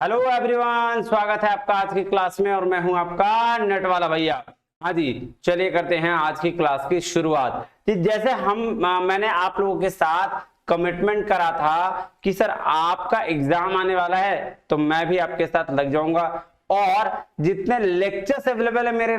Hello everyone, स्वागत है आपका आज की क्लास में और मैं हूं आपका नेट वाला भैया। हाँ जी, चलिए करते हैं आज की क्लास की शुरुआत। जैसे मैंने आप लोगों के साथ कमिटमेंट करा था कि सर आपका एग्जाम आने वाला है तो मैं भी आपके साथ लग जाऊंगा और जितने लेक्चर्स अवेलेबल है मेरे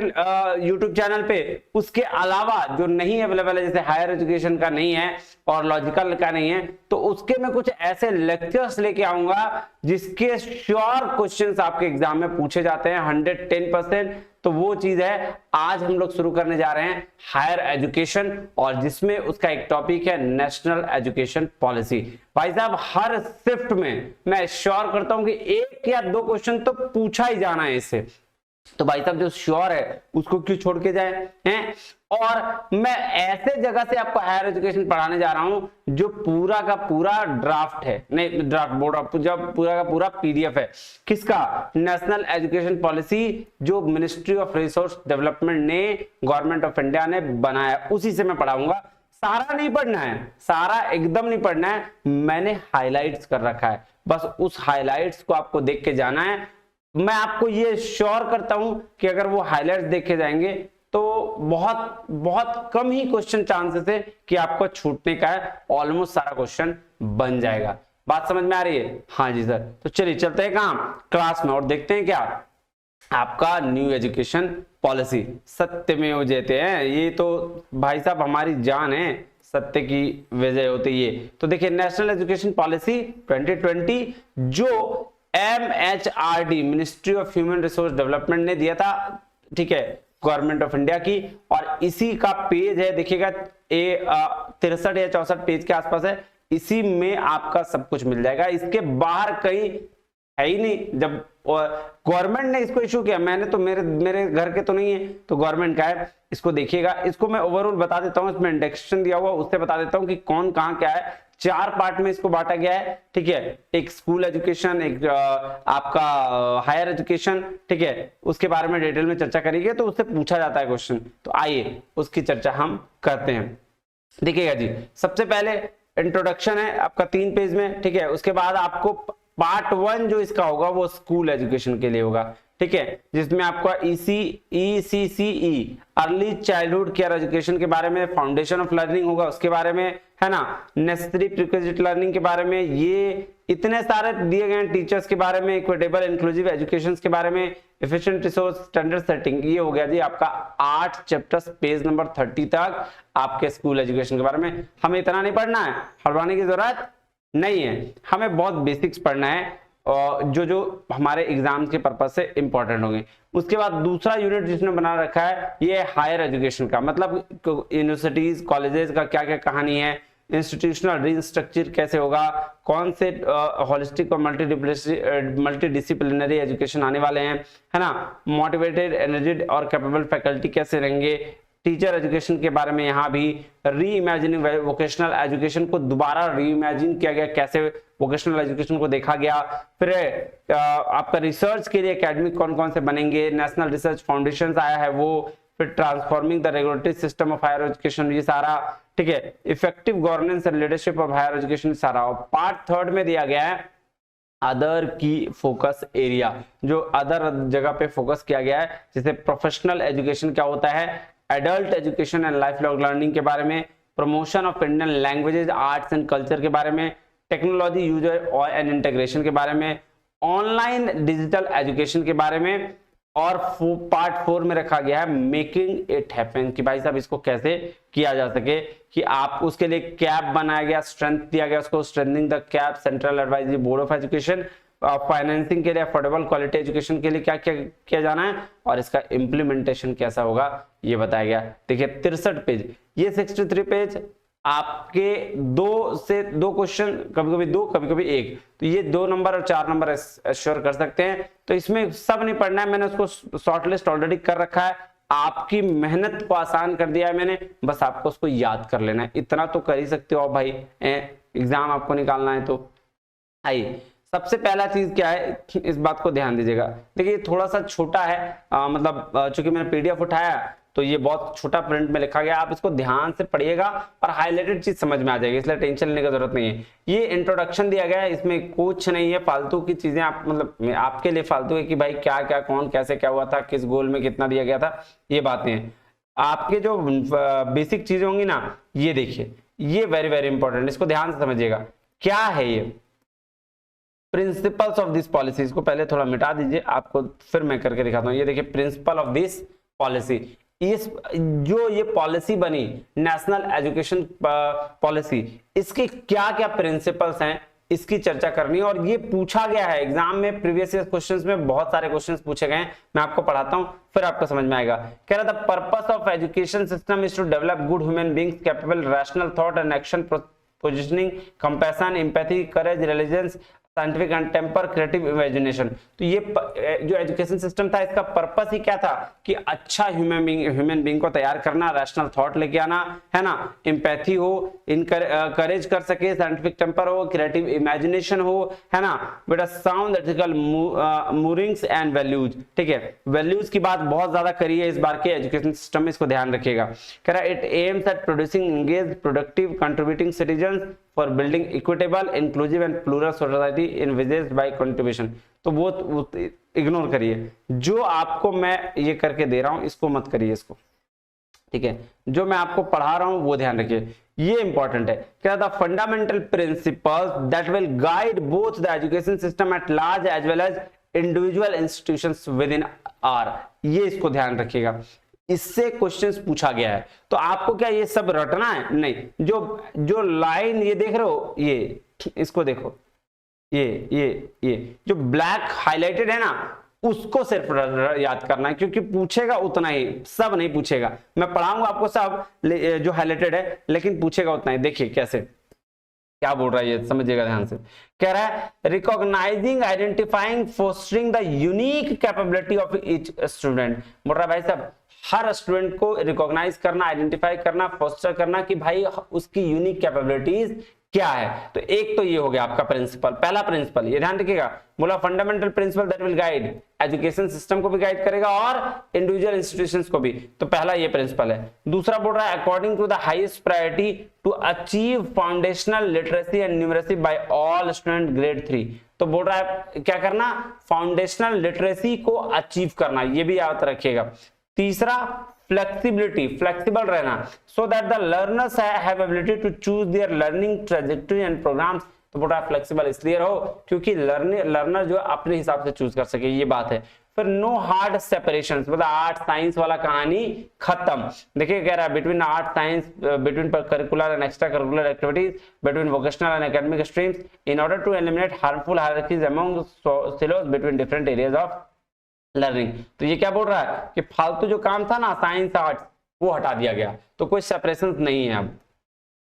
यूट्यूब चैनल पे उसके अलावा जो नहीं अवेलेबल है, जैसे हायर एजुकेशन का नहीं है और लॉजिकल का नहीं है, तो उसके मैं कुछ ऐसे लेक्चर्स लेके आऊंगा जिसके श्योर क्वेश्चंस आपके एग्जाम में पूछे जाते हैं 110%। तो वो चीज है आज हम लोग शुरू करने जा रहे हैं हायर एजुकेशन, और जिसमें उसका एक टॉपिक है नेशनल एजुकेशन पॉलिसी। भाई साहब हर शिफ्ट में मैं श्योर करता हूं कि एक या दो क्वेश्चन तो पूछा ही जाना है इससे। तो भाई साहब जो श्योर है उसको क्यों छोड़ के जाए हैं। और मैं ऐसे जगह से आपको हायर एजुकेशन पढ़ाने जा रहा हूं जो पूरा का पूरा ड्राफ्ट है, नहीं ड्राफ्ट बोर्ड, जब पूरा का पूरा पीडीएफ है किसका, नेशनल एजुकेशन पॉलिसी जो मिनिस्ट्री ऑफ रिसोर्स डेवलपमेंट ने, गवर्नमेंट ऑफ इंडिया ने बनाया, उसी से मैं पढ़ाऊंगा। सारा नहीं पढ़ना है, सारा एकदम नहीं पढ़ना है, मैंने हाइलाइट्स कर रखा है, बस उस हाइलाइट्स को आपको देख के जाना है। मैं आपको ये श्योर करता हूं कि अगर वो हाइलाइट्स देखे जाएंगे तो बहुत बहुत कम ही क्वेश्चन चांसेस है कि आपको छूटने का है, ऑलमोस्ट सारा क्वेश्चन बन जाएगा। बात समझ में आ रही है? हाँ जी सर। तो चलिए चलते हैं कहां, क्लास में, और देखते हैं क्या आपका न्यू एजुकेशन पॉलिसी। सत्यमेव जयते हैं, ये तो भाई साहब हमारी जान है, सत्य की विजय होती है। तो देखिए नेशनल एजुकेशन पॉलिसी 2020 जो MHRD ministry of human resource development ने दिया था, ठीक है, गवर्नमेंट ऑफ इंडिया की, और इसी का पेज है, देखिएगा 63 या 64 पेज के आसपास है, इसी में आपका सब कुछ मिल जाएगा। इसके बाहर कहीं है ही नहीं। जब गवर्नमेंट ने इसको इशू किया, मैंने तो मेरे घर के तो नहीं है, तो गवर्नमेंट का है, इसको देखिएगा। इसको मैं ओवरऑल बता देता हूं, इसमें इंडेक्सेशन दिया हुआ, उससे बता देता हूं कि कौन कहां क्या है। 4 पार्ट में इसको बांटा गया है, ठीक है, एक स्कूल एजुकेशन, एक आपका हायर एजुकेशन, ठीक है, उसके बारे में डिटेल में चर्चा करेंगे तो उससे पूछा जाता है क्वेश्चन। तो आइए उसकी चर्चा हम करते हैं। देखिएगा जी, सबसे पहले इंट्रोडक्शन है आपका 3 पेज में, ठीक है। उसके बाद आपको पार्ट 1 जो इसका होगा वो स्कूल एजुकेशन के लिए होगा, ठीक है, जिसमें आपका ECCE early childhood care education के बारे में, फाउंडेशन ऑफ लर्निंग होगा उसके बारे में, है ना, नेसेसरी प्रीरिक्विजिट लर्निंग के बारे में, ये इतने सारे दिए गए टीचर्स के बारे में, इक्विटेबल इंक्लूसिव एजुकेशन के बारे में, एफिशिएंट रिसोर्स स्टैंडर्ड सेटिंग, ये हो गया जी आपका 8 चैप्टर्स पेज नंबर 30 तक आपके स्कूल एजुकेशन के बारे में। हमें इतना नहीं पढ़ना है, हड़वाने की जरूरत नहीं है, हमें बहुत बेसिक्स पढ़ना है और जो हमारे एग्जाम के पर्पज से इंपॉर्टेंट होंगे। उसके बाद दूसरा यूनिट जिसने बना रखा है ये हायर एजुकेशन का, मतलब यूनिवर्सिटीज कॉलेजेस का क्या क्या कहानी है, इंस्टीट्यूशनल रीस्ट्रक्चर कैसे होगा, कौन से होलिस्टिक और मल्टीडिसिप्लिनरी एजुकेशन आने वाले हैं, है ना, मोटिवेटेड एनर्जेटिक और कैपेबल फैकल्टी कैसे रहेंगे, टीचर एजुकेशन के बारे में, यहाँ भी री इमेजिनिंग वोकेशनल एजुकेशन को दोबारा री इमेजिन किया गया, कैसे वोकेशनल एजुकेशन को देखा गया। फिर आपका रिसर्च के लिए एकेडमिक कौन कौन से बनेंगे, नेशनल रिसर्च फाउंडेशन आया है वो, फिर transforming the regulatory system of higher education, ये सारा, ठीक है, effective governance and leadership of higher education सारा। और पार्ट 3 में दिया गया है अदर की फोकस एरिया, जो अदर जगह पे फोकस किया गया है, जैसे प्रोफेशनल एजुकेशन क्या होता है, adult education and life long learning के बारे में, promotion of Indian languages arts and culture के बारे में, टेक्नोलॉजी यूजर एंड इंटीग्रेशन के बारे में, ऑनलाइन डिजिटल एजुकेशन के बारे में, और पार्ट 4 में रखा गया है मेकिंग इट हैपन, कि भाई साहब इसको कैसे किया जा सके, कि आप उसके लिए कैप बनाया गया, स्ट्रेंथ दिया गया उसको, strengthening the cap central advisory board of education, financing के लिए, अफोर्डेबल क्वालिटी एजुकेशन के लिए क्या क्या किया जाना है, और इसका इम्प्लीमेंटेशन कैसा होगा ये बताया गया। देखिए 63 पेज, ये 63 पेज आपके 2 से 2 क्वेश्चन, कभी कभी 2 कभी कभी 1, तो ये 2 नंबर और 4 नंबर एश्योर कर सकते हैं। तो इसमें सब नहीं पढ़ना है, मैंने उसको शॉर्ट लिस्ट ऑलरेडी कर रखा है, आपकी मेहनत को आसान कर दिया है मैंने, बस आपको उसको याद कर लेना है, इतना तो कर ही सकते हो भाई, एग्जाम आपको निकालना है। तो आइए सबसे पहला चीज क्या है, इस बात को ध्यान दीजिएगा। देखिए थोड़ा सा छोटा है, मतलब चूंकि मैंने पीडीएफ उठाया तो ये बहुत छोटा प्रिंट में लिखा गया, आप इसको ध्यान से पढ़िएगा और हाईलाइटेड चीज समझ में आ जाएगी, इसलिए टेंशन लेने की जरूरत नहीं है। ये इंट्रोडक्शन दिया गया है, इसमें कुछ नहीं है फालतू की चीजें, आप मतलब आपके लिए फालतू है कि भाई क्या क्या कौन कैसे क्या हुआ था, किस गोल में कितना दिया गया था, ये बातें हैं। आपके जो बेसिक चीजें होंगी ना, ये देखिए, ये वेरी वेरी इंपॉर्टेंट, इसको ध्यान से समझिएगा। क्या है ये प्रिंसिपल्स ऑफ दिस पॉलिसी, इसको पहले थोड़ा मिटा दीजिए, आपको फिर मैं करके दिखाता हूँ। ये देखिए प्रिंसिपल ऑफ दिस पॉलिसी, इस जो ये पॉलिसी बनी नेशनल एजुकेशन पॉलिसी, इसके क्या क्या प्रिंसिपल्स हैं, इसकी चर्चा करनी है। और ये पूछा गया है एग्जाम में, प्रीवियस ईयर क्वेश्चंस में बहुत सारे क्वेश्चंस पूछे गए हैं, मैं आपको पढ़ाता हूं फिर आपको समझ में आएगा। कह रहा था purpose of education system is to develop good human beings capable rational thought and action, positioning, compassion, empathy, courage, resilience, scientific and temper, creative imagination. तो ये जो एजुकेशन सिस्टम था, इसका पर्पस ही क्या था कि अच्छा ह्यूमन बीइंग को तैयार करना, रैशनल थॉट लेके आना, है ना, एम्पैथी हो, करेज कर सके, साइंटिफिक टेम्पर हो, क्रिएटिव इमेजिनेशन हो, है ना बेटा, sound ethical moorings and values. ठीक है, वैल्यूज की बात बहुत ज्यादा करी है इस बार के एजुकेशन सिस्टम में, इसको ध्यान रखिएगा। कह रहा है it aims at producing engage, productive, contributing citizen for building equitable, inclusive and plural society envisaged by contribution. तो वो इग्नोर करिए, जो आपको मैं ये करके दे रहा हूं इसको मत करिए इसको, ठीक है, जो मैं आपको पढ़ा रहा हूं वो ध्यान रखिए, ये इंपॉर्टेंट है। क्या था fundamental principles that will guide both the education system at large as well as individual institutions within are, ये इसको ध्यान रखिएगा, इससे क्वेश्चंस पूछा गया है। तो आपको क्या ये सब रटना है? नहीं, जो लाइन ये देख रहे हो, ये इसको देखो, ये जो ब्लैक हाईलाइटेड है ना, उसको सिर्फ याद करना है, क्योंकि पूछेगा उतना ही, सब नहीं पूछेगा। मैं पढ़ाऊंगा आपको सब जो हाईलाइटेड है, लेकिन पूछेगा उतना ही। देखिए कैसे, क्या बोल रहा है ये समझिएगा ध्यान से। कह रहा है recognising, identifying, fostering the unique capability of each student. बोल रहा है भाई साहब, हर स्टूडेंट को रिकॉग्नाइज करना, आइडेंटिफाई करना, फोस्टर करना कि भाई उसकी यूनिक कैपेबिलिटीज क्या है। तो एक तो ये हो गया आपका प्रिंसिपल, पहला प्रिंसिपल, ये ध्यान रखिएगा। बोला fundamental principle that will guide, education system को भी गाइड करेगा और इंडिविजुअल इंस्टीट्यूशंस को भी, तो पहला ये प्रिंसिपल है। दूसरा बोल रहा है according to the highest priority to achieve foundational literacy and numeracy by all student grade 3। तो बोल रहा है क्या करना, फाउंडेशनल लिटरेसी को अचीव करना, ये भी याद रखिएगा। तीसरा फ्लेक्सिबिलिटी, फ्लेक्सिबल रहना, so that the learners have ability to choose their learning trajectory and programmes. तो बोल रहा है फ्लेक्सिबल इसलिए रहो क्योंकि लर्नर जो अपने हिसाब से चूज कर सके, ये बात है। फिर नो हार्ड सेपरेशन, मतलब आर्ट साइंस वाला कहानी खत्म। देखिए कह रहा है between art science, between curricular and extra curricular activities, between vocational and academic streams in order to eliminate harmful hierarchies among silos between different areas of learning. तो ये क्या बोल रहा है कि फालतू जो काम था ना साइंस आर्ट्स, वो हटा दिया गया, तो कोई सेपरेशन नहीं है।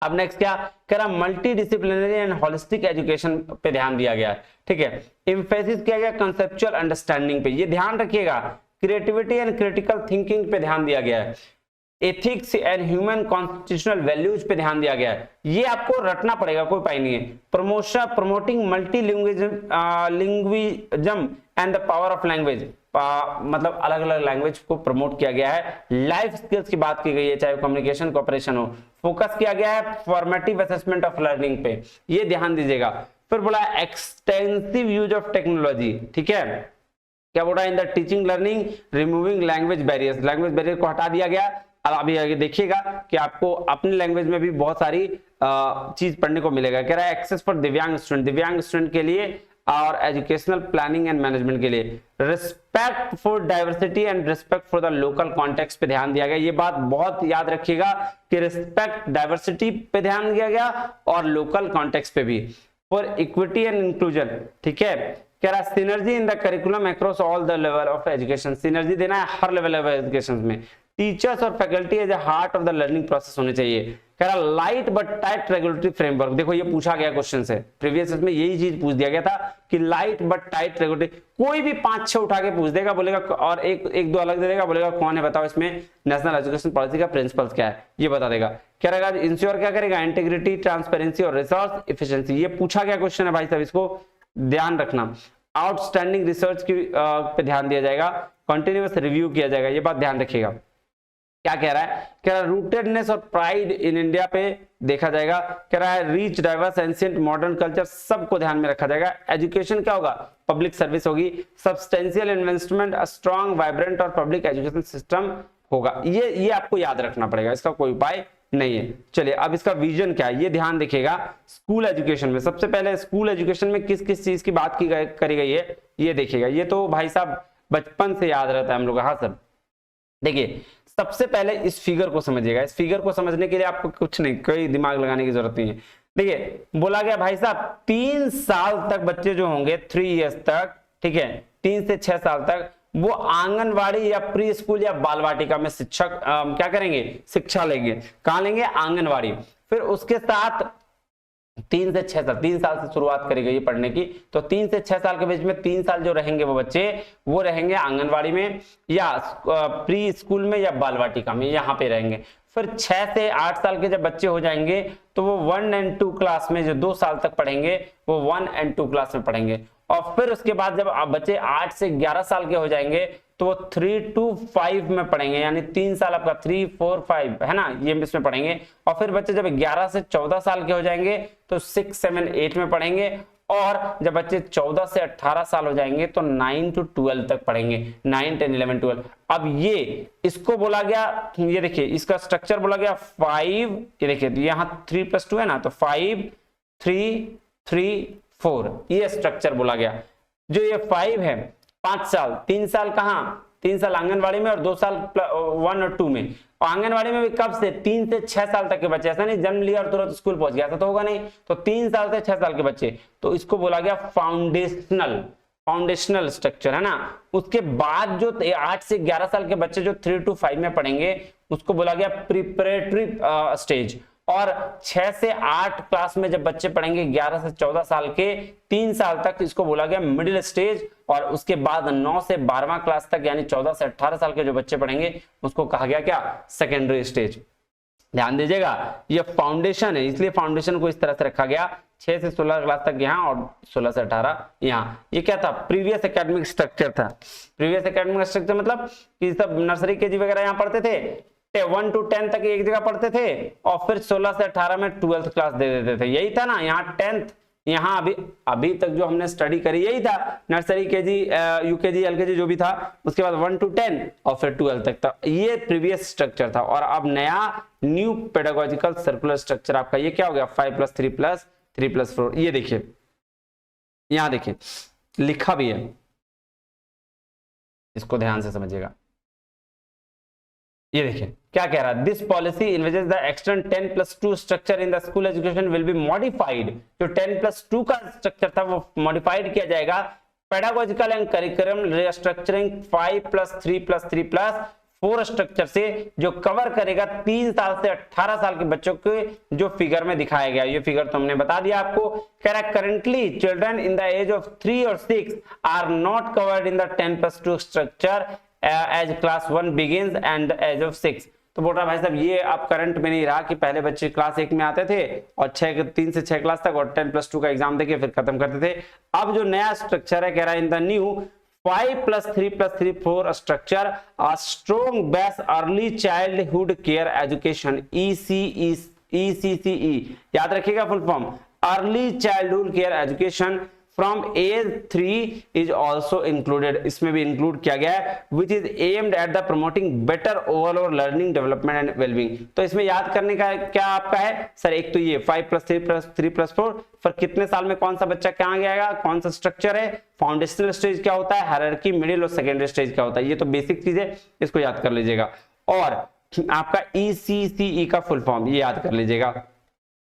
अब नेक्स्ट क्या कह रहा, multi disciplinary and holistic education पे ध्यान दिया गया है। ठीक है, एम्फेसिस किया गया कंसेप्चुअल अंडरस्टैंडिंग पे, ये ध्यान रखिएगा। क्रिएटिविटी एंड क्रिटिकल थिंकिंग पे ध्यान दिया गया है। Ethics and human constitutional values पे ध्यान दिया गया है, ये आपको रटना पड़ेगा, कोई पाई नहीं है। Promoting multi linguism and the power of language, मतलब अलग अलग लैंग्वेज को प्रमोट किया गया है। लाइफ स्किल्स की बात की गई है, चाहे कम्युनिकेशन कोऑपरेशन हो। फोकस किया गया है फॉर्मेटिव असेसमेंट ऑफ लर्निंग पे, ये ध्यान दीजिएगा। फिर बोला एक्सटेंसिव यूज ऑफ टेक्नोलॉजी, ठीक है, क्या बोल रहा है in the teaching learning removing language barriers, language barrier को हटा दिया गया। अब अभी आगे देखिएगा कि आपको अपनी लैंग्वेज में भी बहुत सारी चीज पढ़ने को मिलेगा। कह रहा है एक्सेस फॉर दिव्यांग स्टूडेंट के लिए और एजुकेशनल प्लानिंग एंड मैनेजमेंट के लिए। Respect for diversity and respect for the local context पे ध्यान दिया गया, ये बात बहुत याद रखिएगा कि रिस्पेक्ट डाइवर्सिटी पे ध्यान दिया गया और लोकल कॉन्टेक्स्ट पे भी। फॉर इक्विटी एंड इंक्लूजन, ठीक है, कह रहा synergy in the curriculum across all the level of education, synergy देना है हर लेवल ऑफ एजुकेशन में। टीचर्स और faculty as a heart of the learning process होने चाहिए। कह रहा light but tight regulatory framework, देखो ये पूछा गया क्वेश्चन से, प्रीवियस में यही चीज पूछ दिया गया था कि लाइट बट टाइट रेगुलेटरी, कोई भी 5-6 उठा के पूछ देगा, बोलेगा और एक दो अलग दे देगा, बोलेगा कौन है बताओ इसमें नेशनल एजुकेशन पॉलिसी का प्रिंसिपल्स क्या है, ये बता देगा। क्या रहेगा इंश्योर क्या करेगा, इंटीग्रिटी, ट्रांसपेरेंसी और रिसोर्स इफिशिएंसी, ये पूछा गया क्वेश्चन है भाई साहब, इसको ध्यान रखना। आउटस्टैंडिंग रिसर्च की पे ध्यान दिया जाएगा, कंटिन्यूअस रिव्यू किया जाएगा, ये बात ध्यान रखिएगा। क्या कह रहा है, कह रहा है रूटेडनेस और प्राइड इन इंडिया पे देखा जाएगा, कह रहा है reach diverse ancient modern culture सबको ध्यान में रखा जाएगा। एजुकेशन क्या होगा, पब्लिक सर्विस होगी। Substantial investment, a strong vibrant और पब्लिक एजुकेशन सिस्टम होगा। ये आपको याद रखना पड़ेगा, इसका कोई उपाय नहीं है। चलिए अब इसका विजन क्या है ये ध्यान देखिएगा। स्कूल एजुकेशन में सबसे पहले स्कूल एजुकेशन में किस किस चीज की बात करी गई है ये देखिएगा। ये तो भाई साहब बचपन से याद रहता है हम लोग। हाँ सर, देखिए सबसे पहले इस फिगर को समझिएगा। इस फिगर को समझने के लिए आपको कुछ नहीं, कोई दिमाग लगाने की जरूरत नहीं है। देखिए बोला गया भाई साहब 3 साल तक बच्चे जो होंगे 3 इयर्स तक, ठीक है, 3 से 6 साल तक वो आंगनवाड़ी या प्री स्कूल या बाल वाटिका में शिक्षक क्या करेंगे, शिक्षा लेंगे। कहां लेंगे, आंगनवाड़ी। फिर उसके साथ 3 से 6 साल, 3 साल से शुरुआत करी गई पढ़ने की, तो 3 से 6 साल के बीच में 3 साल जो रहेंगे वो बच्चे वो रहेंगे आंगनवाड़ी में या प्री स्कूल में या बाल वाटिका में, यहाँ पे रहेंगे। फिर 6 से 8 साल के जब बच्चे हो जाएंगे तो वो 1 और 2 क्लास में, जो 2 साल तक पढ़ेंगे वो 1 और 2 क्लास में पढ़ेंगे। और फिर उसके बाद जब बच्चे 8 से 11 साल के हो जाएंगे तो वो 3 to 5 में पढ़ेंगे, यानी 3 साल आपका 3, 4, 5 है ना, ये इसमें पढ़ेंगे। और फिर बच्चे जब 11 से 14 साल के हो जाएंगे तो 6, 7, 8 में पढ़ेंगे। और जब बच्चे 14 से 18 साल हो जाएंगे तो 9 to 12 तक पढ़ेंगे, 9, 10, 11, 12। अब ये इसको बोला गया, ये देखिए इसका स्ट्रक्चर बोला गया 5, ये देखिए यहाँ 3+2 है ना, तो 5, 3, 3, 4 ये स्ट्रक्चर बोला गया। जो ये 5 है 5 साल, 3 साल कहाँ, 3 साल आंगनवाड़ी में और 2 साल 1 और 2 में। और आंगनवाड़ी में भी कब से, 3 से 6 साल तक के बच्चे, ऐसा नहीं जन्म लिया और तुरंत स्कूल पहुंच गया, ऐसा तो होगा नहीं। तो 3 साल से 6 साल के बच्चे, तो इसको बोला गया फाउंडेशनल स्ट्रक्चर, है ना। उसके बाद जो 8 से 11 साल के बच्चे जो 3 to 5 में पढ़ेंगे उसको बोला गया प्रिपरेटरी स्टेज। और 6 से 8 क्लास में जब बच्चे पढ़ेंगे 11 से 14 साल के 3 साल तक, इसको बोला गया मिडिल स्टेज। और उसके बाद 9 से 12वां क्लास तक यानी 14 से 18 साल के जो बच्चे पढ़ेंगे उसको कहा गया क्या, सेकेंडरी स्टेज। ध्यान दीजिएगा ये फाउंडेशन है, इसलिए फाउंडेशन को इस तरह से रखा गया। 6 से 16 क्लास तक यहाँ और 16 से 18 यहाँ। ये क्या था, प्रीवियस एकेडमिक स्ट्रक्चर था। प्रीवियस एकेडमिक स्ट्रक्चर मतलब कि सब नर्सरी केजी वगैरह यहाँ पढ़ते थे, 1 to 10 तक एक जगह पढ़ते थे और फिर 16 से 18 में 12th क्लास दे देते थे, यही था ना। यहाँ 10th, यहाँ अभी तक जो हमने स्टडी करी यही था, नर्सरी केजी, यूकेजी, एलकेजी जो भी था, उसके बाद 1 to 10 और फिर 12 तक था। ये प्रीवियस स्ट्रक्चर था। और अब नया न्यू पेडागोजिकल सर्कुलर स्ट्रक्चर आपका ये क्या हो गया, 5+3+3+4। ये देखिए यहां देखिए लिखा भी है, इसको ध्यान से समझिएगा। ये देखिए क्या कह रहा है, this policy envisages the extend 10+2 structure in the school education will be modified. जो 10+2 का स्ट्रक्चर था वो मॉडिफाइड किया जाएगा। Pedagogical and curriculum restructuring 5+3+3+4 structure से, जो कवर करेगा 3 साल से 18 साल के बच्चों के, जो फिगर में दिखाया गया। ये फिगर तो हमने बता दिया आपको। कह रहा है currently children in the age of 3 और 6 are not covered in the 10+2 structure as class 1 begins and age of 6। तो बोल रहा भाई साहब ये अब करंट में नहीं रहा कि पहले बच्चे क्लास 1 में आते थे और 3 से 6 क्लास तक और 10+2 का एग्जाम देके फिर खत्म करते थे। अब जो नया स्ट्रक्चर है, कह रहा है in the new 5+3+3+4 structure a strong base early childhood care education ECCE, याद रखिएगा full form, early childhood care education from age 3 is also included. इसमें भी इंक्लूड किया गया है, which is aimed at the promoting better overall learning development and wellbeing. तो इसमें याद करने का क्या आपका है सर, एक तो ये 5+3+3+4, फिर कितने साल में कौन सा बच्चा कहाँ गया, कौन सा स्ट्रक्चर है, फाउंडेशनल स्टेज क्या होता है, हायरार्की, मिडिल और सेकेंडरी स्टेज क्या होता है। ये तो बेसिक चीज है, इसको याद कर लीजिएगा। और आपका ECCE का फुल फॉर्म ये याद कर लीजिएगा।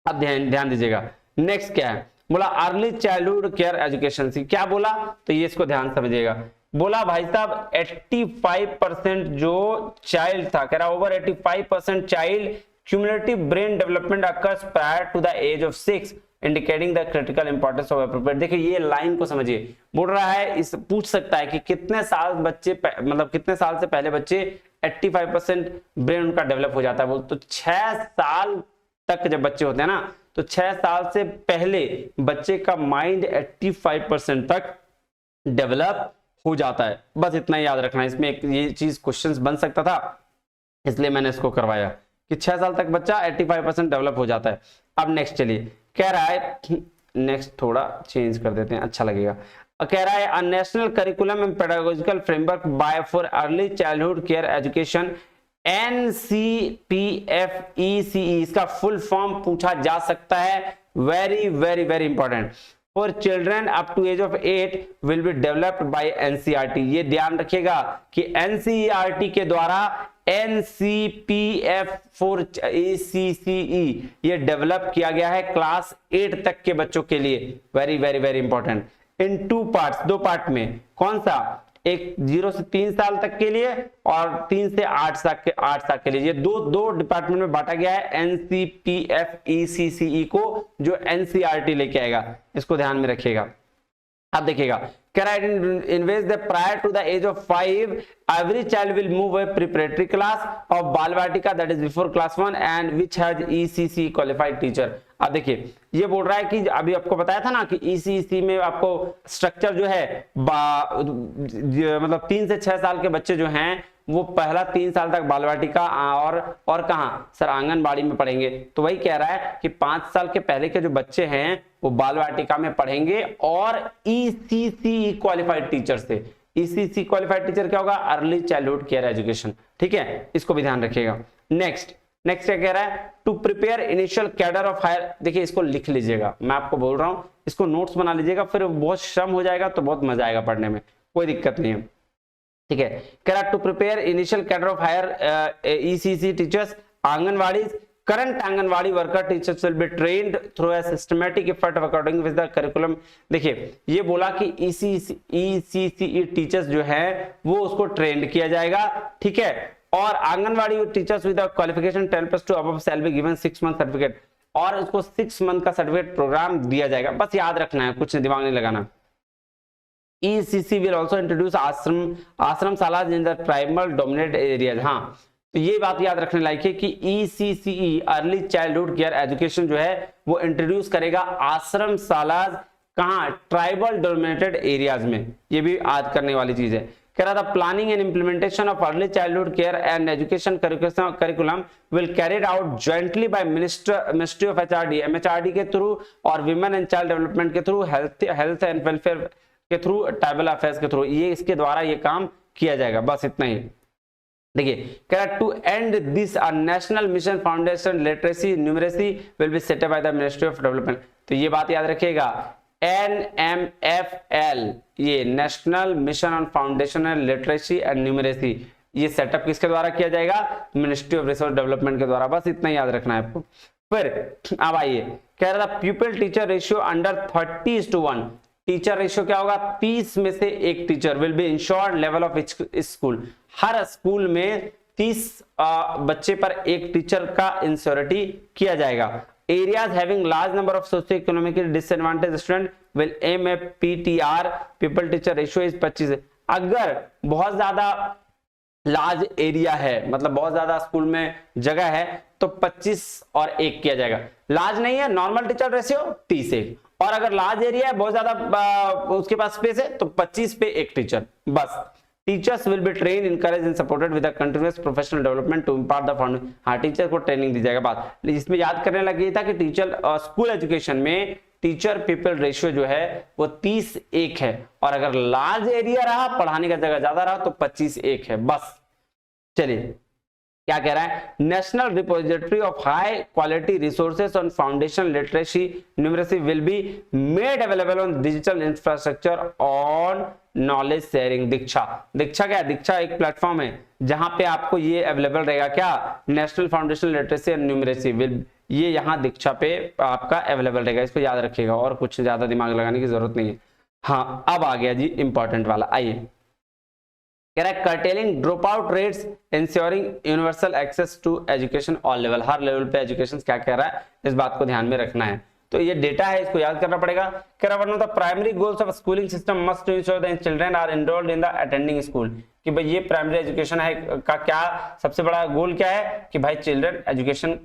अब ध्यान दीजिएगा नेक्स्ट क्या है, बोला अर्ली चाइल्डहुड केयर एजुकेशन से। क्या बोला, तो ये इसको ध्यान समझिएगा। बोला भाई साहब 85% जो चाइल्ड था, कह रहा over 85% child cumulative brain development occurs prior to the age of 6 indicating the critical importance of appropriate. देखिए ये लाइन को समझिए, बोल रहा है, इस पूछ सकता है कि कितने साल बच्चे मतलब कितने साल से पहले बच्चे 85% ब्रेन उनका डेवलप हो जाता है। बोल तो 6 साल तक जब बच्चे होते हैं ना, तो 6 साल से पहले बच्चे का माइंड 85% तक डेवलप हो जाता है। बस इतना ही याद रखना है, इसमें एक ये चीज क्वेश्चंस बन सकता था इसलिए मैंने इसको करवाया कि 6 साल तक बच्चा 85% डेवलप हो जाता है। अब नेक्स्ट चलिए, कह रहा है, नेक्स्ट थोड़ा चेंज कर देते हैं, अच्छा लगेगा। कह रहा है a national curriculum and pedagogical framework by for early childhood care education NCPFECE, इसका फुल फॉर्म पूछा जा सकता है, very very very important, for children up to age of 8 will be developed by NCERT। ये ध्यान रखिएगा कि NCERT के द्वारा NCPF4ECCE ये डेवलप किया गया है क्लास 8 तक के बच्चों के लिए, वेरी वेरी वेरी इंपॉर्टेंट, इन 2 पार्ट्स, 2 पार्ट में। कौन सा? एक 0 से 3 साल तक के लिए और 3 से 8 साल के लिए, ये दो डिपार्टमेंट में बांटा गया है NCPFECCE को, जो NCERT लेके आएगा, इसको ध्यान में रखिएगा। अब देखिएगा, in ways that prior to the age of 5 every child will move a preparatory class of Balvatika, that is before class 1, and which has ECC qualified teacher। अब देखिए ये बोल रहा है कि अभी आपको बताया था ना कि ECC में आपको स्ट्रक्चर जो है मतलब 3 से 6 साल के बच्चे जो हैं वो पहला 3 साल तक बाल वाटिका और कहाँ सर आंगनबाड़ी में पढ़ेंगे। तो वही कह रहा है कि 5 साल के पहले के जो बच्चे हैं वो बाल वाटिका में पढ़ेंगे और ECC क्वालिफाइड टीचर से। ECC क्वालिफाइड टीचर क्या होगा? Early childhood care education. ठीक है, इसको भी ध्यान रखिएगा। नेक्स्ट क्या कह रहा है? To prepare initial cadre of higher, देखिए इसको लिख लीजिएगा, मैं आपको बोल रहा हूं इसको नोट्स बना लीजिएगा, फिर बहुत श्रम हो जाएगा तो बहुत मजा आएगा पढ़ने में, कोई दिक्कत नहीं है। ठीक है, कह रहा to prepare initial cadre of higher ECC teachers Anganwadi, current Anganwadi worker teachers will be trained through a systematic effort according with the curriculum. देखिए ये बोला कि ECCE टीचर्स जो है वो उसको ट्रेंड किया जाएगा। ठीक है, और anganwadi teachers with qualification 10+2 above shall be given 6 month certificate, और उसको 6 मंथ का सर्टिफिकेट प्रोग्राम दिया जाएगा। बस याद रखना है, कुछ दिमाग नहीं लगाना। ECC will also introduce आश्रम शालास in the tribal dominated areas। हाँ, तो ये बात याद रखने लायक है कि ECCE early childhood care education जो है वो इंट्रोड्यूस करेगा आश्रम शालास, कहाँ? ट्राइबल डोमिनेटेड एरियाज में। ये भी याद करने वाली चीज है। कह रहा था planning and implementation of early childhood care and education curriculum will carried out jointly by ministry of HRD, MHRD के थ्रू, और विमेन एंड चाइल्ड डेवलपमेंट के थ्रू, हेल्थ एंड वेलफेयर के थ्रू, ट्राइबल अफेयर्स के through, ये इसके द्वारा ये काम किया जाएगा। बस इतना ही। देखिए कह रहा to and this national mission foundation literacy numeracy will be setup by the ministry of development. तो ये बात याद रखिएगा, NMFL, ये national mission on foundational literacy and numeracy, ये सेटअप किसके द्वारा किया जाएगा? मिनिस्ट्री ऑफ रिसोर्स डेवलपमेंट के द्वारा। बस इतना याद रखना है आपको। फिर अब आइए, कह रहा था people teacher ratio under 30:1, teacher ratio क्या होगा? 30 में से 1 teacher will B insured level of school. Her school में 30 बच्चे पर 1 टीचर का इंश्योरिटी किया जाएगा। Areas having large number of socio-economically disadvantaged students will aim at PTR, people teacher ratio is 25। अगर बहुत ज्यादा लार्ज एरिया है, मतलब बहुत ज्यादा स्कूल में जगह है, तो 25 और 1 किया जाएगा। लार्ज नहीं है, नॉर्मल टीचर रेशियो 30:1, और अगर लार्ज एरिया है, बहुत ज्यादा उसके पास स्पेस है, तो 25 पे 1 टीचर। बस teachers will be train encourage and supported with continuous professional development to impart the foundation. हाँ, टीचर को ट्रेनिंग दी जाएगा। बात इसमें याद करने लगी था कि टीचर स्कूल एजुकेशन में टीचर पीपल रेशियो जो है वो 30:1 है, और अगर लार्ज एरिया रहा, पढ़ाने का जगह ज्यादा रहा, तो 25:1 है। बस चलिए क्या कह रहा है? National repository of high quality resources on foundation literacy numeracy will be made available on digital infrastructure on knowledge sharing. Diksha क्या है? दीक्षा एक प्लेटफॉर्म है जहां पे आपको ये अवेलेबल रहेगा। क्या? National foundation literacy and numeracy will, ये यहाँ दीक्षा पे आपका अवेलेबल रहेगा। इसको याद रखिएगा और कुछ ज्यादा दिमाग लगाने की जरूरत नहीं है। हाँ, अब आ गया जी इंपॉर्टेंट वाला। आइए, कह रहा है curtailing drop out rates ensuring universal access to education all level. हर लेवल पे एजुकेशन क्या कह रहा है, इस बात को ध्यान में रखना है। तो ये डेटा है, इसको याद करना पड़ेगा। कह रहा one of the primary goals of schooling system must to ensure the children are enrolled in the attending school. कि भाई ये प्राइमरी एजुकेशन है का क्या सबसे बड़ा गोल क्या है? कि भाई चिल्ड्रन एजुकेशन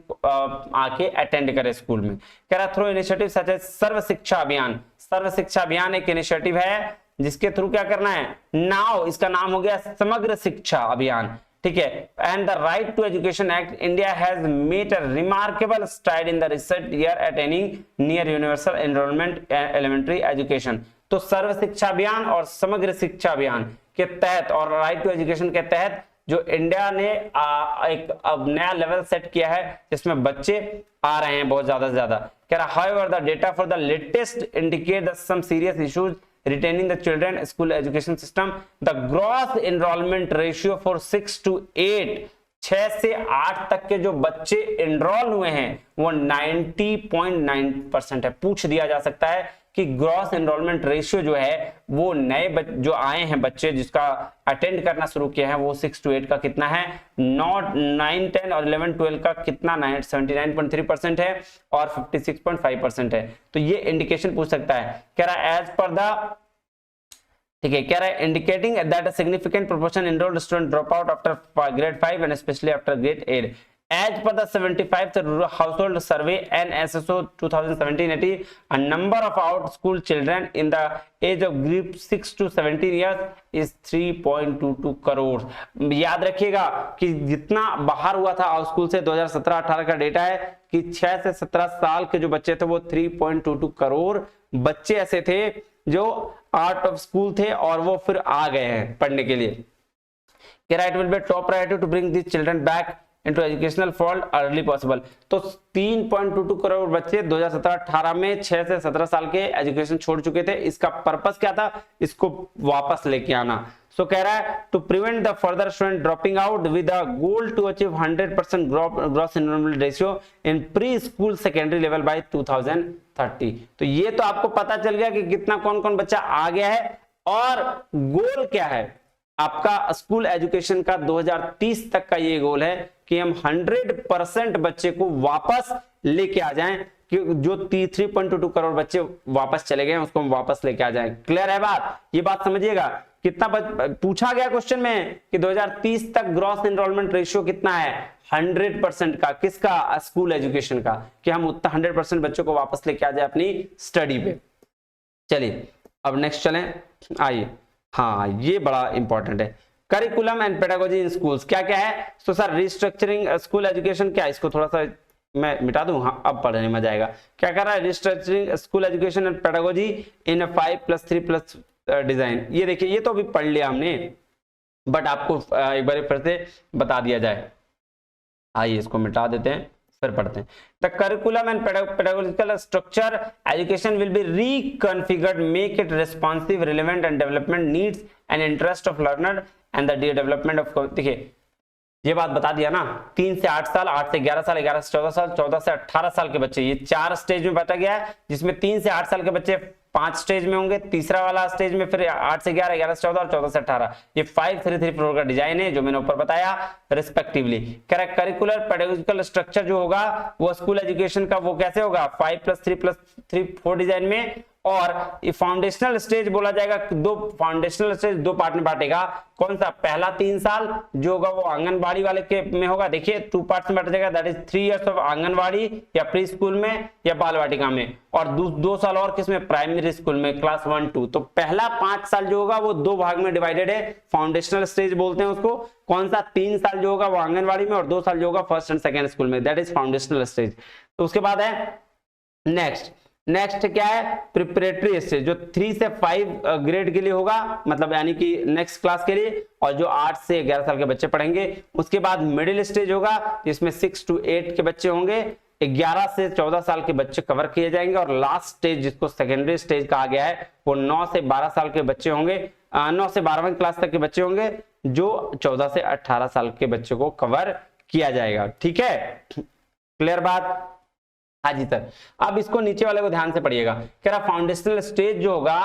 आके अटेंड करे स्कूल में। कह रहा थ्रू इनिशिएटिव सच एज सर्व शिक्षा अभियान। सर्व शिक्षा अभियान एक इनिशिएटिव है जिसके थ्रू क्या करना है? नाउ इसका नाम हो गया समग्र शिक्षा अभियान। ठीक है। And the right to education act India has made a remarkable stride in the recent year attaining near universal enrolment elementary education. तो सर्व शिक्षा अभियान और समग्र शिक्षा अभियान के तहत और राइट टू एजुकेशन के तहत जो इंडिया ने एक अब नया लेवल सेट किया है जिसमें बच्चे आ रहे हैं बहुत ज्यादा से ज्यादा। कह रहा however the data for the latest indicate the some serious issues retaining the children school education system. The gross enrollment ratio for 6 to 8 6 से 8 तक के जो बच्चे एनरोल हुए हैं वो 90.9% है। पूछ दिया जा सकता है कि ग्रॉस एनरोलमेंट रेशियो जो है वो नए जो आए हैं बच्चे जिसका अटेंड करना शुरू किया है वो 6 to 8 का कितना है, नॉट 9, 10 और 11, 12 का कितना 79.3% है और 56.5% है। तो ये इंडिकेशन पूछ सकता है। कह रहा है एज पर द, ठीक है, कह रहा है indicating that a significant proportion enrolled student drop out after grade 5 and specially after grade 8 as per the 75th rural household survey NSSO 2017-18 a number of out school children in the age of group 6 to 17 years is 3.22 crore. याद रखिएगा कि जितना बाहर हुआ था out school से 2017-18 का data है कि 6 से 17 साल के जो बच्चे थे वो 3.22 करोड़ बच्चे ऐसे थे जो आउट ऑफ स्कूल थे और वो फिर आ गए हैं पढ़ने के लिए। It will be top priority to bring these children back into educational fold early possible। तो 3.22 करोड़ बच्चे 2017-18 में 6 से 17 साल के एजुकेशन छोड़ चुके थे। इसका पर्पस क्या था, इसको वापस लेके आना। सो कह रहा है to prevent the further student dropping out with a goal to achieve 100% gross enrolment ratio in pre school secondary level by 2030। तो ये तो आपको पता चल गया कि कितना कौन कौन बच्चा आ गया है और गोल क्या है आपका स्कूल एजुकेशन का 2030 तक का ये गोल है कि हम 100% बच्चे को वापस लेके आ जाएं, कि जो 3.22 करोड़ बच्चे वापस चले गए उसको हम वापस लेके आ जाएं। क्लियर है बात, ये बात समझिएगा। कितना पूछा गया क्वेश्चन में कि 2030 तक ग्रॉस एनरोलमेंट रेशियो कितना है, 100% का। किसका, स्कूल एजुकेशन का, कि हम उतना 100% बच्चों को वापस लेके आ जाए अपनी स्टडी पे। चलिए अब नेक्स्ट चलें, आइए। हाँ ये बड़ा इंपॉर्टेंट है, curriculum and pedagogy in schools क्या क्या है। तो सर रिस्ट्रक्चरिंग स्कूल एजुकेशन क्या, इसको थोड़ा सा मैं मिटा दूं, हाँ अब पढ़ने में जाएगा। क्या कर रहा है, restructuring school education and pedagogy in 5+3+ design. ये देखिए ये तो अभी पढ़ लिया हमने, बट आपको एक बार फिर से बता दिया जाए। आइए इसको मिटा देते हैं फिर पढ़ते हैं। The curriculum and pedagogical structure education will be reconfigured, make it responsive, relevant and development needs and interest of learner and the development of। देखिए ये बात बता दिया ना, 3 से 8 साल, 8 से 11 साल, 11 से 14 साल, 14 से 18 साल के बच्चे, ये 4 स्टेज में बांटा गया है, जिसमें 3 से 8 साल के बच्चे 5 स्टेज में होंगे, तीसरा वाला स्टेज में फिर 8 से 11, 11 से 14 और 14 से 18। ये 5-3-3 का डिजाइन है जो मैंने ऊपर बताया रिस्पेक्टिवली। करिकुलर पेडागोजिकल स्ट्रक्चर जो होगा वो स्कूल एजुकेशन का वो कैसे होगा, 5+3+3-4 डिजाइन में। और ये फाउंडेशनल स्टेज बोला जाएगा, दो फाउंडेशनल स्टेज 2 पार्ट में बांटेगा। कौन सा, पहला 3 साल जो होगा वो आंगनबाड़ी वाले के में होगा, देखिए 2 पार्ट्स में बांटा जाएगा, that is 3 years of anganwadi या प्री स्कूल में या बाल वाटिका में, और 2 साल और किसमें, प्राइमरी स्कूल में, क्लास 1-2। तो पहला 5 साल जो होगा वो 2 भाग में डिवाइडेड है, फाउंडेशनल स्टेज बोलते हैं उसको। कौन सा, 3 साल जो होगा वो आंगनबाड़ी में और 2 साल जो होगा फर्स्ट एंड सेकेंड स्कूल में, दैट इज फाउंडेशनल स्टेज। तो उसके बाद है नेक्स्ट क्या है, प्रिपरेटरी स्टेज जो 3 से 5 ग्रेड के लिए होगा, मतलब यानी कि नेक्स्ट क्लास के लिए, और जो 8 से 11 साल के बच्चे पढ़ेंगे। उसके बाद मिडिल स्टेज होगा जिसमें 6 to 8 के बच्चे होंगे, 11 से 14 साल के बच्चे कवर किए जाएंगे। और लास्ट स्टेज जिसको सेकेंडरी स्टेज कहा गया है वो 9 से 12 साल के बच्चे होंगे, 9 से 12वीं क्लास तक के बच्चे होंगे, जो 14 से 18 साल के बच्चे को कवर किया जाएगा। ठीक है, क्लियर बात। हाँ जी सर, अब इसको नीचे वाले को ध्यान से पढ़िएगा। कह रहा फाउंडेशनल स्टेज जो होगा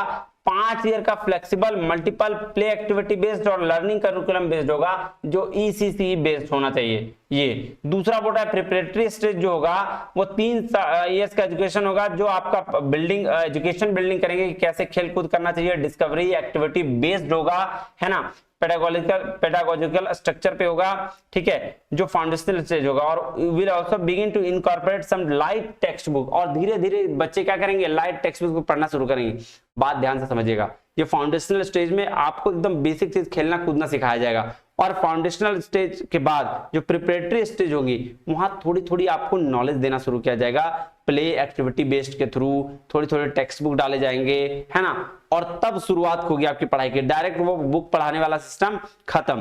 5 ईयर का flexible multiple play activity based और लर्निंग करिकुलम बेस्ड होगा, जो ECCE बेस्ड होना चाहिए। ये दूसरा बोर्ड है प्रिपरेटरी स्टेज जो होगा वो 3 इयर्स का एजुकेशन होगा, जो आपका बिल्डिंग एजुकेशन बिल्डिंग करेंगे कि कैसे खेल कूद करना चाहिए, डिस्कवरी एक्टिविटी बेस्ड होगा, है ना, पेडागोजिकल स्ट्रक्चर पे होगा। ठीक है, जो फाउंडेशनल स्टेज होगा। और will also begin to incorporate some light text book, और धीरे धीरे बच्चे क्या करेंगे, लाइट टेक्स्ट बुक पढ़ना शुरू करेंगे। बात ध्यान से समझिएगा, ये फाउंडेशनल स्टेज में आपको एकदम बेसिक चीज खेलना कूदना सिखाया जाएगा, और फाउंडेशनल स्टेज के बाद जो प्रिपरेटरी स्टेज होगी वहां थोड़ी थोड़ी आपको नॉलेज देना शुरू किया जाएगा, प्ले एक्टिविटी बेस्ड के थ्रू थोड़ी थोड़ी टेक्स्ट बुक डाले जाएंगे, है ना, और तब शुरुआत होगी आपकी पढ़ाई की। डायरेक्ट वो बुक पढ़ाने वाला सिस्टम खत्म।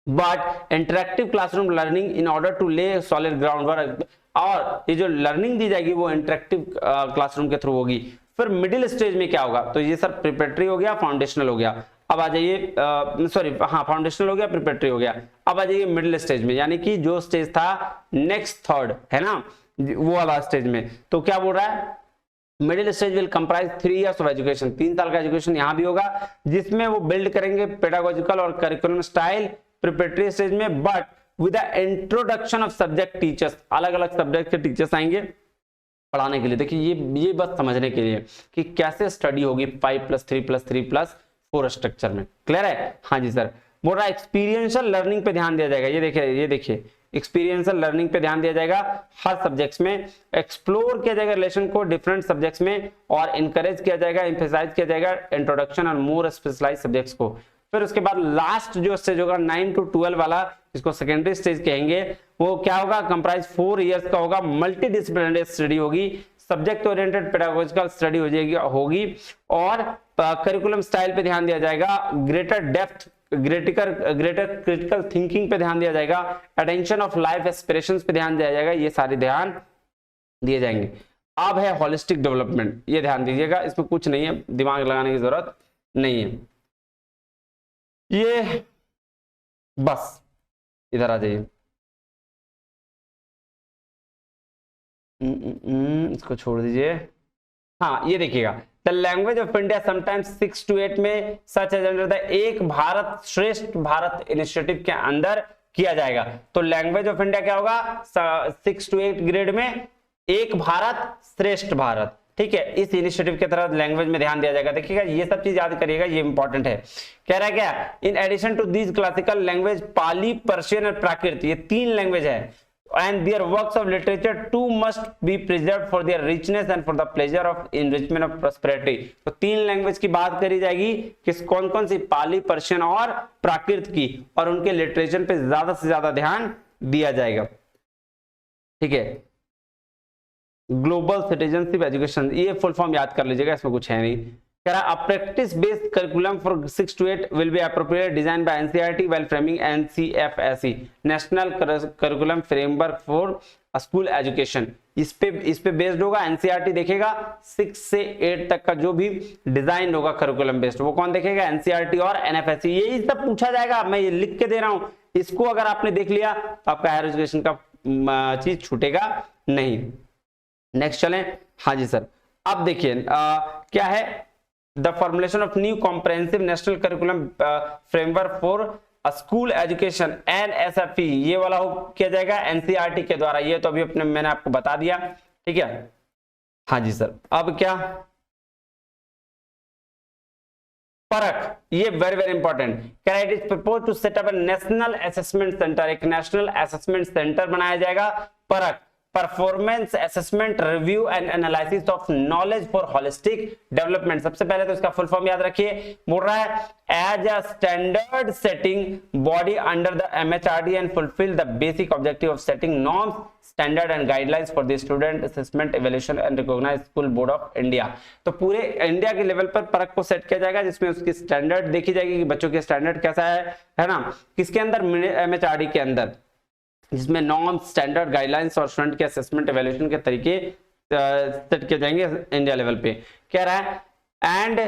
But interactive classroom learning in order to lay solid ground work, और ये जो लर्निंग दी जाएगी वो इंटरेक्टिव क्लासरूम के थ्रू होगी। फिर मिडिल स्टेज में क्या होगा, तो ये सर प्रिपरेटरी हो गया, फाउंडेशनल हो गया। अब आ जाइए, सॉरी हाँ फाउंडेशनल हो गया, प्रिपरेटरी हो गया। अब आ जाइए मिडिल स्टेज में, यानी कि जो स्टेज था नेक्स्ट थर्ड, है ना, वो वाला स्टेज में। तो क्या बोल रहा है, middle stage will comprise 3 years of education, 3 साल का एजुकेशन यहाँ भी होगा, जिसमें वो बिल्ड करेंगे पेडागोजिकल और करिकुलम स्टाइल प्रिपरेटरी स्टेज में, but with the introduction of subject teachers, अलग अलग सब्जेक्ट के टीचर्स आएंगे पढ़ाने के लिए। देखिए ये बस समझने के लिए कि कैसे स्टडी होगी 5+3+3+4 स्ट्रक्चर में। क्लियर है? हाँ जी सर। बोल रहा है एक्सपीरियंशियल लर्निंग पे ध्यान दिया जाएगा। ये देखिए एक्सपीरियंशियल लर्निंग पे ध्यान दिया जाएगा हर सब्जेक्ट्स में, एक्सप्लोर किया जाएगा रिलेशन को डिफरेंट सब्जेक्ट्स में, और इनकरेज किया जाएगा, एम्फेसाइज किया जाएगा इंट्रोडक्शन और मोर स्पेशलाइज्ड सब्जेक्ट्स को। फिर उसके बाद लास्ट जो स्टेज होगा 9 to 12 वाला, इसको सेकेंडरी स्टेज कहेंगे, वो क्या होगा, कंप्राइज 4 इयर्स का होगा, मल्टी डिसिप्लिनरी स्टडी होगी, सब्जेक्ट ओरिएंटेड पेडागोजिकल स्टडी होगी, और करिकुलम स्टाइल पे ध्यान दिया जाएगा, greater depth, greater critical thinking पे ध्यान दिया जाएगा, अटेंशन ऑफ लाइफ एस्पिरेशंस पे ध्यान दिया जाएगा, ये सारे ध्यान दिए जाएंगे। अब है होलिस्टिक डेवलपमेंट, ये ध्यान दीजिएगा, इसमें कुछ नहीं है, दिमाग लगाने की जरूरत नहीं है। ये बस इधर आ जाइए, इसको छोड़ दीजिए। हाँ ये देखिएगा, the language of India sometimes 6 to 8 में सच एज अंडर द एक भारत श्रेष्ठ भारत इनिशिएटिव के अंदर किया जाएगा। तो लैंग्वेज ऑफ इंडिया क्या होगा, 6 to 8 ग्रेड में एक भारत श्रेष्ठ भारत, ठीक है, इस इनिशिएटिव के तरह लैंग्वेज में ध्यान दिया जाएगा। देखिएगा ये सब चीज याद करिएगा, ये इंपॉर्टेंट है। कह रहा है क्या, in addition to these classical language Pali, Persian और प्राकृत, ये 3 लैंग्वेज है, and their works of literature too must be preserved for their richness and for the pleasure of enrichment of prosperity। तो 3 लैंग्वेज की बात करी जाएगी, किस कौन कौन सी, पाली, पर्शियन और प्राकृत की, और उनके लिटरेचर पे ज्यादा से ज्यादा ध्यान दिया जाएगा। ठीक है, ग्लोबल सिटीजनशिप एजुकेशन, ये फुल फॉर्म याद कर लीजिएगा, इसमें कुछ है नहीं। कह रहा है practice based curriculum for 6 to 8 will be appropriate designed by NCERT while framing NCFSE national curriculum framework for school education. इस पे बेस्ड होगा। NCERT देखेगा 6 से 8 तक का जो भी डिजाइन होगा करिकुलम बेस्ड, वो कौन देखेगा, NCERT और NFSE। यही सब पूछा जाएगा, मैं ये लिख के दे रहा हूं, इसको अगर आपने देख लिया तो आपका हायर एजुकेशन का चीज छूटेगा नहीं। नेक्स्ट चलें। हाँ जी सर, अब देखिए क्या है, the formulation of new comprehensive national curriculum framework for school education NSFE, ये वाला हो किया जाएगा NCERT के द्वारा। ये तो अभी मैंने आपको बता दिया, ठीक है। हाँ जी सर, अब क्या, परख, ये वेरी वेरी इंपॉर्टेंट। कह रहा है it is propose to set up a national assessment centre, एक नेशनल असेसमेंट सेंटर बनाया जाएगा। PARAKH, performance assessment review and analysis of knowledge for holistic development. सबसे पहले तो इसका फुल फॉर्म याद रखिए, बोल रहा है as a standard setting body under the MHRD and fulfil the basic objective of setting norms, standard and guidelines for the student assessment evaluation and recognised school board of India. तो पूरे India के level पर परख को set किया जाएगा, जिसमें उसकी स्टैंडर्ड देखी जाएगी कि बच्चों के स्टैंडर्ड कैसा है ना, किसके अंदर, MHRD के अंदर, जिसमें नॉर्म, स्टैंडर्ड, गाइडलाइंस और स्टूडेंट के असेसमेंट इवैल्यूएशन के तरीके सेट किए जाएंगे इंडिया लेवल पे। कह रहा है and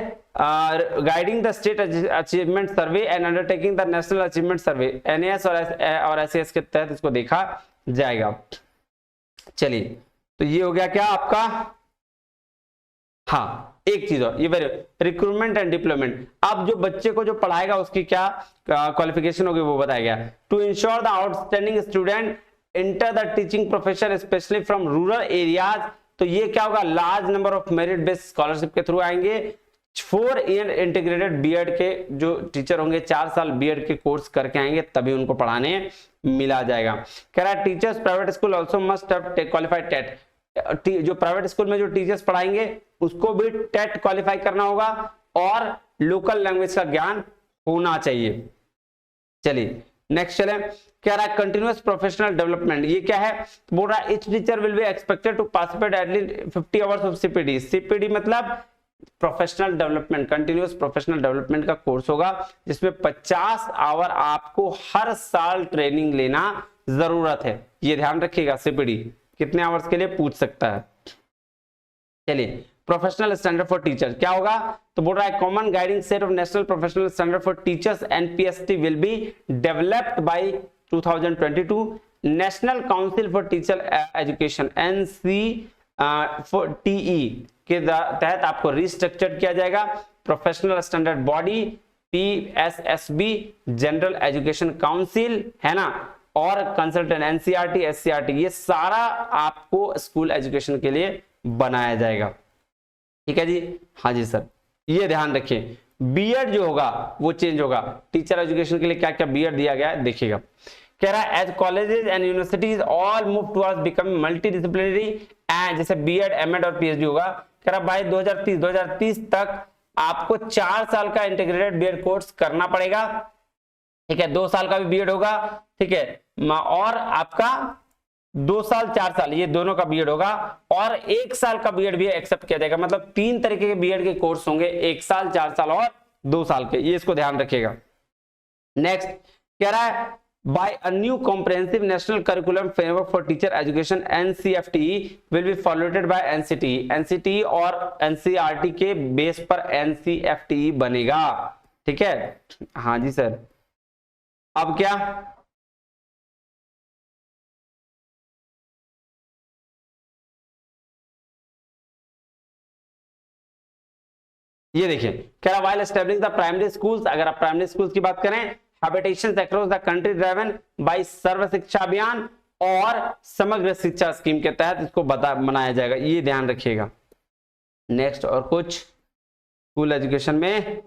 guiding the state achievement survey and undertaking the national achievement survey, NAS और SAS के तहत इसको देखा जाएगा। चलिए, तो ये हो गया क्या आपका, हाँ एक चीज और, ये रिक्रूटमेंट एंड डिप्लॉयमेंट। अब जो बच्चे को जो पढ़ाएगा उसकी क्या क्वालिफिकेशन होगी वो बताया गया। To ensure the outstanding student enter the teaching profession especially from rural areas, तो ये क्या होगा, large number of merit based scholarship के थ्रू आएंगे। 4 ईयर इंटीग्रेटेड बीएड के जो टीचर होंगे 4 साल बीएड के कोर्स करके आएंगे, तभी उनको पढ़ाने मिला जाएगा। कह रहा है teachers private school also must have qualified TET, जो प्राइवेट स्कूल में जो टीचर्स पढ़ाएंगे उसको भी टेट क्वालिफाई करना होगा और लोकल लैंग्वेज का ज्ञान होना चाहिए। चलिए नेक्स्ट चले, कह रहा है कंटिन्यूअस प्रोफेशनल डेवलपमेंट, ये क्या है, बोल रहा है each teacher will be expected to participate at least 50 hours of CPD. CPD मतलब professional development, continuous professional development का कोर्स होगा जिसमें 50 आवर आपको हर साल ट्रेनिंग लेना जरूरत है, ये ध्यान रखिएगा। सीपीडी कितने आवर्स के लिए पूछ सकता है। चलिए प्रोफेशनल स्टैंडर्ड फॉर टीचर क्या होगा, तो बोल रहा है common guiding set of national professional standard for teachers NPST will be developed bye 2022 national council for teacher education NCTE के तहत आपको रिस्ट्रक्चर्ड किया जाएगा। Professional standard body PSSB general education council है ना, और कंसल्टेंट NCERT SCERT, ये सारा आपको स्कूल एजुकेशन के लिए बनाया जाएगा। ठीक है जी, हाँ जी सर, ये ध्यान रखें। बीएड जो होगा वो चेंज होगा, टीचर एजुकेशन के लिए क्या क्या बीएड दिया गया है देखिएगा। कह रहा है as colleges and universities all move towards becoming multidisciplinary, and जैसे बीएड एमएड और पीएचडी होगा, कह रहा बाय 2030 तक आपको 4 साल का इंटीग्रेटेड बीएड कोर्स करना पड़ेगा। ठीक है, 2 साल का भी बीएड होगा, ठीक है, और आपका 2 साल 4 साल ये दोनों का बीएड होगा, और 1 साल का बीएड भी एक्सेप्ट किया जाएगा। मतलब 3 तरीके के बीएड के कोर्स होंगे, 1 साल, 4 साल और 2 साल के, ये इसको ध्यान रखिएगा। नेक्स्ट कह रहा है by a new comprehensive national curriculum framework for teacher education NCFTE will be followed by NCTE और NCERT के बेस पर NCFTE बनेगा। ठीक है, हाँ जी सर। अब क्या, ये देखिए कह रहा while establishing the primary schools, अगर आप प्राइमरी स्कूल्स की बात करें, habitations across the country driven by Sarva Shiksha Abhiyan और समग्र शिक्षा स्कीम के तहत इसको बनाया जाएगा, ये ध्यान रखिएगा। नेक्स्ट और कुछ स्कूल एजुकेशन में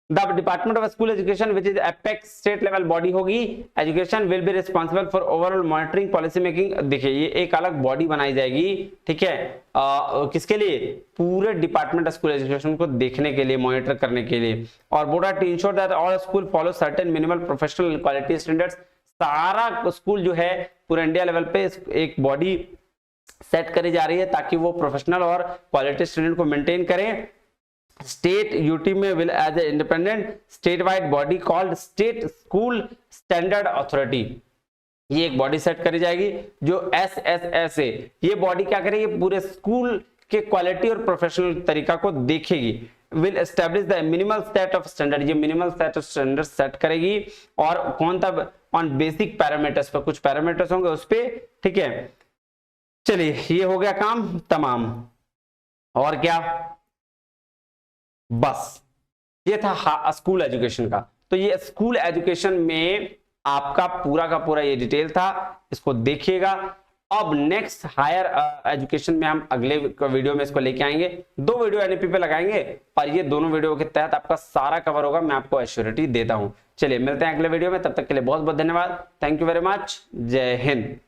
the department of school education which is apex state level body होगी, education will be responsible for overall monitoring policy making. देखिए ये एक अलग बॉडी बनाई जाएगी, ठीक है, किसके लिए, पूरे डिपार्टमेंट ऑफ स्कूल एजुकेशन को देखने के लिए, मॉनिटर करने के लिए। और board to ensure that all school follow certain minimal professional quality standards. सारा स्कूल जो है पूरे इंडिया लेवल पे एक बॉडी सेट करी जा रही है ताकि वो प्रोफेशनल और क्वालिटी स्टैंडर्ड को मेंटेन करें। स्टेट यूटी में will as a independent state wide body called state school standard authority, ये एक बॉडी सेट करी जाएगी जो SSS है। ये बॉडी क्या करेगी, पूरे स्कूल के क्वालिटी और प्रोफेशनल तरीका को देखेगी। Will establish the minimal set of standard, ये minimal set of standard set करेगी, और कौन तब ऑन बेसिक पैरामीटर्स पर, कुछ पैरामीटर्स होंगे उस पे। ठीक है, चलिए ये हो गया काम तमाम। और क्या, बस ये था स्कूल एजुकेशन का। तो ये स्कूल एजुकेशन में आपका पूरा का पूरा ये डिटेल था, इसको देखिएगा। अब नेक्स्ट हायर एजुकेशन में हम अगले वीडियो में इसको लेके आएंगे, 2 वीडियो NEP पे लगाएंगे, पर ये दोनों वीडियो के तहत आपका सारा कवर होगा, मैं आपको एश्योरिटी देता हूं। चलिए मिलते हैं अगले वीडियो में, तब तक के लिए बहुत बहुत धन्यवाद। थैंक यू वेरी मच, जय हिंद।